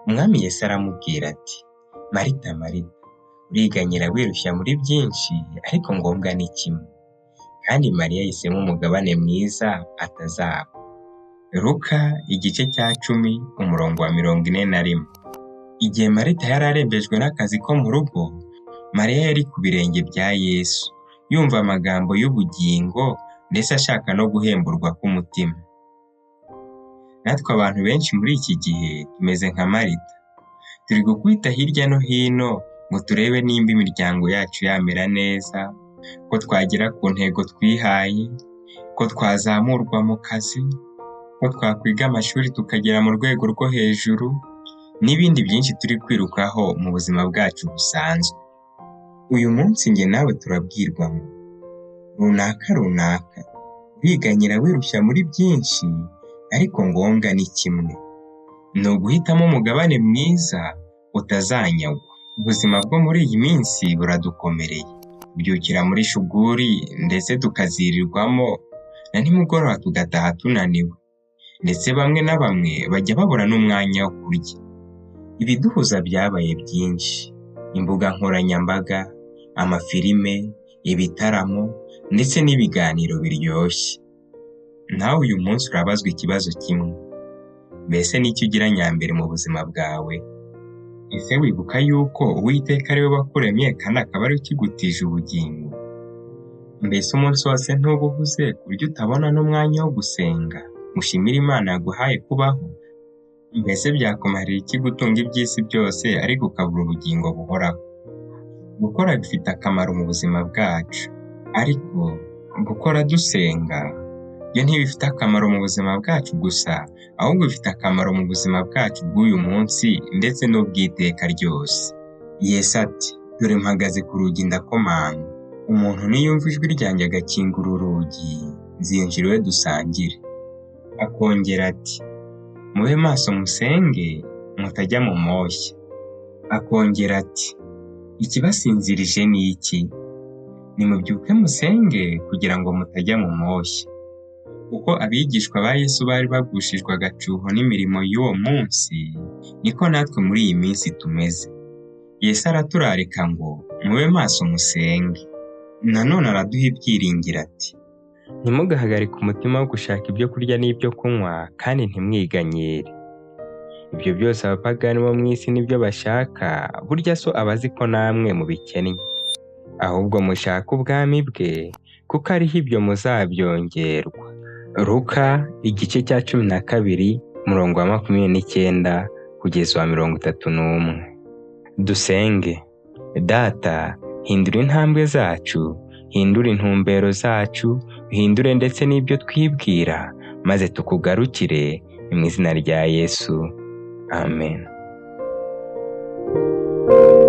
Umwami Yesu aramubwira ati, Marita, Marita, uriganyira wirushya muri byinshi, ariko ngombwa ni kimwe. Kandi Mariya yahisemo umugabane mwiza atazaba. Luka igice cya 10 umurongo wa 41. Igihe Marita yari arembejwe n'akazi ko mu rugo, Mariya yari ku birenge bya Yesu, yumva amagambo y'ubugingo ndetse ashaka no guhemburwa k'umutima. Natwe abantu benshi muri iki gihe tumeze nka Marita. Turi gukubita hirya no hino ngo turebe nimba imiryango yacu yamera neza, ko twagera ku ntego twihaye, ko twazamurwa mu kazi, ko twakwiga amashuri tukagera mu rwego rwo hejuru, n'ibindi byinshi turi kwirukaho mu buzima bwacu busanzwe. Uyu munsi njye nawe turabwirwa ngo runaka, wiganyira wirushya muri byinshi, ariko ngombwa ni kimwe. Ni uguhitamo umugabane mwiza utazanyagwa. Ubuzima bwo muri iyi minsi buradukomereye. Byukira muri shuguri ndetse tukazirirwamo, na nimugoroba tugataha tunaniwe. Ndetse bamwe na bamwe bajya babura n'umwanya wo kurya. Ibiduhuza byabaye byinshi: imbuga nkoranyambaga, amafilime, ibitaramo, ndetse n'ibiganiro biryoshye. Nawe uyu munsi urabazwa ikibazo kimwe: mbese n'icyo ugira nyambere mu buzima bwawe? Ese wibuka yuko Uwiteka ari we wakuremye kandi akaba ari we ukigutije ubugingo? Mbese umunsi wose ntuba uhuze ku buryo utabona n'umwanya wo gusenga ushimira Imana yaguhaye kubaho? Mbese byakumarira iki gutunga iby'isi byose ariko ukabura ubugingo buhoraho? Gukora bifite akamaro mu buzima bwacu, ariko gukora dusenga byo ntibifite akamaro mu buzima bwacu gusa, ahubwo bifite akamaro mu buzima bwacu bw'uyu munsi ndetse n'ubw'iteka ryose. Yesu ati, dore mpagaze ku rugi ndakomanga. Umuntu niyumva ijwi ryanjye agakingura urugi, nzinjira iwe dusangire. Akongera ati, mube maso musenge mutajya mu moshya. Akongera ati, ikibasinzirije ni iki? Nimubyuke musenge kugira ngo mutajya mu moshya. Uko abigishwa ba Yesu bari bagushijwe agacuho n'imirimo y'uwo munsi, niko natwe muri iyi minsi tumeze. Yesu araturarika ngo mube maso musenge. Nanone araduha ibyiringiro ati, ntimugahagarike umutima wo gushaka ibyo kurya n'ibyo kunywa, kandi ntimwiganyire. Ibyo byose abapagani bo mu isi nibyo bashaka, burya so aba azi ko namwe mubikennye. Ahubwo mushake ubwami bwe, kuko ariho ibyo muzabyongerwa. Luka igice cya 12 umurongo wa 29 kugeza wa 31. Dusenge. Data, hindura intambwe zacu, hindura intumbero zacu, hindure ndetse n'ibyo twibwira, maze tukugarukire mu izina rya Yesu. Amen.